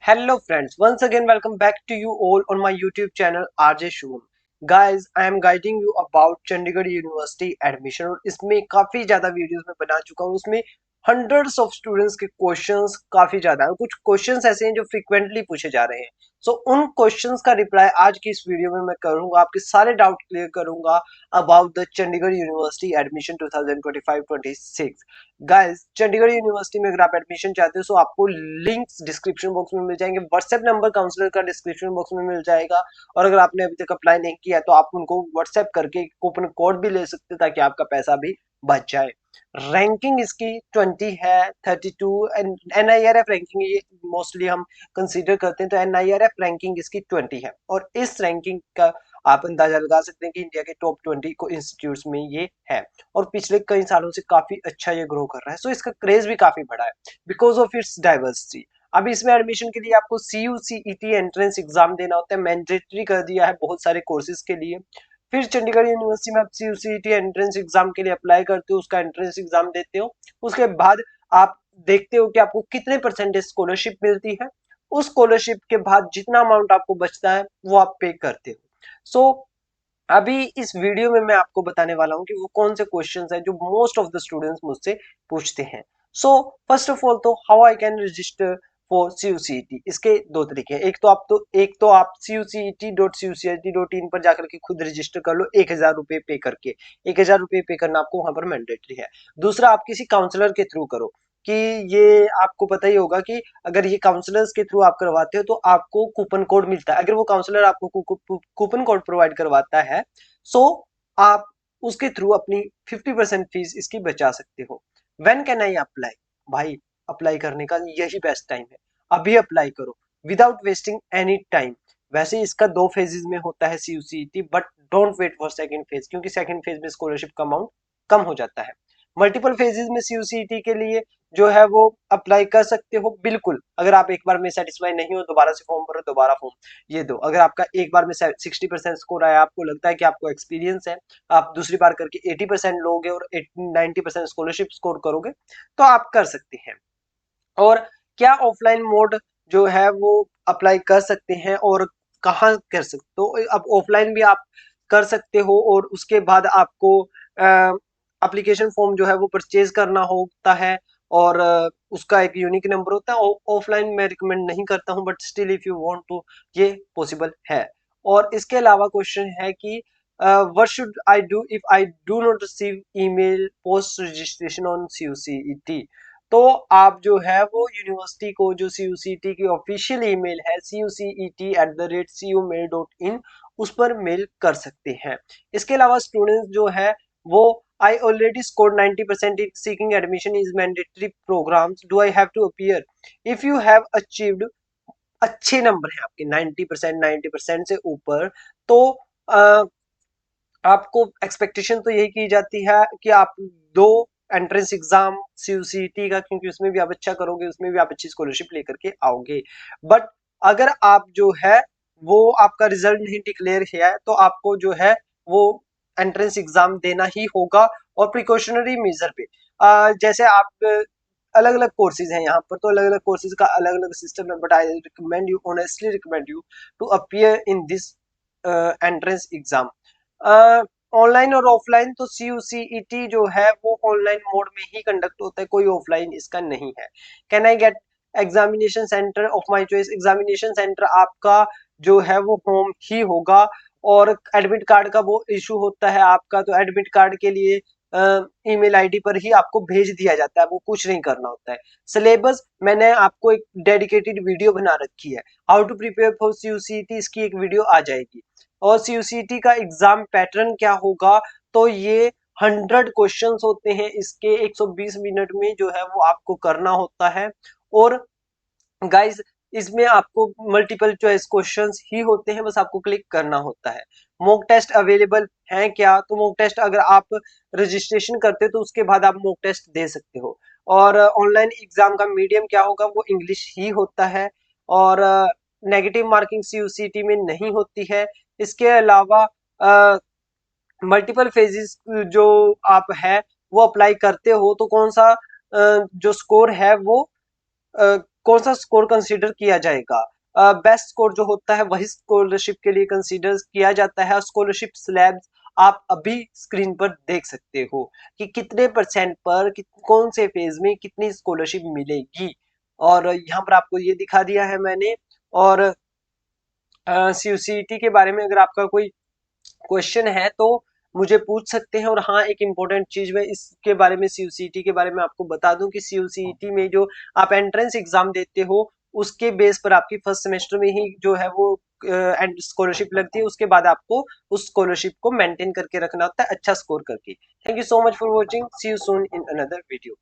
Hello friends, once again welcome back to you all on my YouTube channel RJ Shubham. Guys, I am guiding you about Chandigarh university admission और इसमें काफी ज्यादा videos में बना चुका हूँ। उसमें हंड्रेड्स ऑफ स्टूडेंट्स के क्वेश्चंस काफी ज्यादा हैं। कुछ क्वेश्चंस ऐसे हैं जो फ्रीक्वेंटली पूछे जा रहे हैं। सो उन क्वेश्चंस का रिप्लाई आज की इस वीडियो में मैं करूंगा, आपके सारे डाउट क्लियर करूंगा about the Chandigarh university admission 2025-26। Guys, Chandigarh university में अगर आप एडमिशन चाहते हो तो आपको लिंक्स डिस्क्रिप्शन बॉक्स में मिल जाएंगे। व्हाट्सएप नंबर काउंसलर का डिस्क्रिप्शन बॉक्स में मिल जाएगा। और अगर आपने अभी तक अप्लाई नहीं किया तो आप उनको व्हाट्सएप करके कूपन कोड भी ले सकते हैं ताकि आपका पैसा भी बच जाए। रैंकिंग इसकी 20 है, 32 NIRF रैंकिंग ये मोस्टली हम कंसीडर करते हैं, तो NIRF रैंकिंग इसकी 20 है। और इस रैंकिंग का आप अंदाजा लगा सकते हैं कि इंडिया के टॉप 20 को इंस्टीट्यूट्स में ये है। और पिछले कई सालों से काफी अच्छा ये ग्रो कर रहा है। सो इसका क्रेज भी काफी बड़ा है बिकॉज ऑफ इट्स डाइवर्सिटी। अब इसमें एडमिशन के लिए आपको CUCET एंट्रेंस एग्जाम देना होता है, मैंडेटरी कर दिया है बहुत सारे कोर्सेज के लिए। फिर चंडीगढ़ यूनिवर्सिटी में आप CUCET एंट्रेंस एग्जाम के लिए अप्लाई करते हो, उसका एंट्रेंस एग्जाम देते हो। उसके बाद आप देखते हो कि आपको कितने परसेंटेज स्कॉलरशिप मिलती है। उस स्कॉलरशिप के बाद जितना अमाउंट आपको बचता है वो आप पे करते हो। सो अभी इस वीडियो में मैं आपको बताने वाला हूं कि वो कौन से क्वेश्चंस हैं जो मोस्ट ऑफ द स्टूडेंट्स मुझसे पूछते हैं। सो फर्स्ट ऑफ ऑल तो how I can register for CUCET। इसके दो तरीके हैं। एक तो आप CUCET.cucet.in पर जाकर के खुद रजिस्टर कर लो 1,000 रुपए पे करके। 1,000 रुपए पे करना आपको वहां पर मैंडेटरी है। दूसरा, आप किसी काउंसलर के थ्रू करो कि ये आपको पता ही होगा कि अगर ये काउंसलर्स के थ्रू आप करवाते हो तो आपको कूपन कोड मिलता है। अगर वो काउंसलर आपको कूपन कोड प्रोवाइड करवाता है सो आप उसके थ्रू अपनी 50% फीस इसकी बचा सकते हो। When can I apply? भाई, अप्लाई करने का यही बेस्ट टाइम है। अभी अप्लाई करो विदाउट वेस्टिंग एनी टाइम। वैसे इसका 2 फेजेस में होता है CUCET, but don't wait for second phase, क्योंकि सेकंड फेज में स्कॉलरशिप का अमाउंट कम हो जाता है। मल्टीपल फेजेस में CUCET के लिए जो है वो अप्लाई कर सकते हो। बिल्कुल, अगर आप एक बार में सेटिस्फाई नहीं हो दोबारा से फॉर्म भरो, दोबारा फॉर्म ये दो। अगर आपका एक बार में 60% स्कोर आया, आपको लगता है कि आपको एक्सपीरियंस है, आप दूसरी बार करके 80% लोगे और 90% स्कॉलरशिप स्कोर करोगे तो आप कर सकते हैं। और क्या ऑफलाइन मोड जो है वो अप्लाई कर सकते हैं और कहाँ कर सकते, तो अब ऑफलाइन भी आप कर सकते हो और उसके बाद आपको एप्लीकेशन फॉर्म जो है वो परचेज करना होता है। और उसका एक यूनिक नंबर होता है। ऑफलाइन मैं रिकमेंड नहीं करता हूं, but still if you want to ये पॉसिबल है। और इसके अलावा क्वेश्चन है कि what should I do if I do not receive email post registration on CUCET। तो आप जो है वो यूनिवर्सिटी को जो CUCET की ऑफिशियल ईमेल है cucet@cumail.in उस पर मेल कर सकते हैं। इसके अलावा स्टूडेंट्स जो है वो I already score 90% in seeking admission is mandatory programs, do I have to appear? If you have achieved, अच्छे नंबर है आपके 90%, 90% से ऊपर, तो आपको एक्सपेक्टेशन तो यही की जाती है कि आप दो एंट्रेंस एग्जाम CUCET का, क्योंकि उसमें भी आप अच्छा करोगे, उसमें भी आप अच्छी स्कॉलरशिप लेकर के आओगे। बट अगर आप जो है वो आपका रिजल्ट नहीं डिक्लेयर किया है तो आपको जो है वो एंट्रेंस एग्जाम देना ही होगा। और प्रिकॉशनरी मेजर पे जैसे आप अलग अलग कोर्सेज हैं यहाँ पर, तो अलग अलग कोर्सेज का अलग अलग सिस्टम है, but I recommend you, honestly recommend you to appear in this entrance exam. Online और ऑफलाइन तो CUCET जो है वो ऑनलाइन मोड में ही कंडक्ट होता है, कोई ऑफलाइन इसका नहीं है। Can I get examination centre of my choice? Examination centre आपका जो है वो होम ही होगा। और एडमिट कार्ड का वो इशू होता है आपका, तो एडमिट कार्ड के लिए ईमेल आईडी पर ही आपको भेज दिया जाता है, वो कुछ नहीं करना होता है। सिलेबस मैंने आपको एक डेडिकेटेड वीडियो बना रखी है, how to prepare for CUCET, इसकी एक वीडियो आ जाएगी। और CUCET का एग्जाम पैटर्न क्या होगा, तो ये 100 क्वेश्चंस होते हैं इसके 120 मिनट में जो है वो आपको करना होता है। और गाइस, इसमें आपको मल्टीपल चॉइस क्वेश्चंस ही होते हैं, बस आपको क्लिक करना होता है। मॉक टेस्ट अवेलेबल है क्या? तो मॉक टेस्ट अगर आप रजिस्ट्रेशन करते हो तो उसके बाद आप मॉक टेस्ट दे सकते हो। और ऑनलाइन एग्जाम का मीडियम क्या होगा, वो इंग्लिश ही होता है। और नेगेटिव मार्किंग CUCET में नहीं होती है। इसके अलावा मल्टीपल फेजेस जो आप है वो अप्लाई करते हो तो कौन सा जो स्कोर है वो कौन सा स्कोर कंसीडर किया जाएगा। बेस्ट स्कोर जो होता है वही स्कॉलरशिप के लिए कंसीडर किया जाता है। स्कॉलरशिप स्लैब्स आप अभी स्क्रीन पर देख सकते हो कि कितने परसेंट पर कौन से फेज में कितनी स्कॉलरशिप मिलेगी, और यहाँ पर आपको ये दिखा दिया है मैंने। और सीयूसीटी के बारे में अगर आपका कोई क्वेश्चन है तो मुझे पूछ सकते हैं। और हाँ, एक इम्पोर्टेंट चीज मैं इसके बारे में, सीयूसीटी के बारे में आपको बता दूं कि सीयूसीटी में जो आप एंट्रेंस एग्जाम देते हो उसके बेस पर आपकी फर्स्ट सेमेस्टर में ही जो है वो स्कॉलरशिप लगती है। उसके बाद आपको उस स्कॉलरशिप को मेंटेन करके रखना होता है अच्छा स्कोर करके। Thank you so much for watching, see you soon in another video.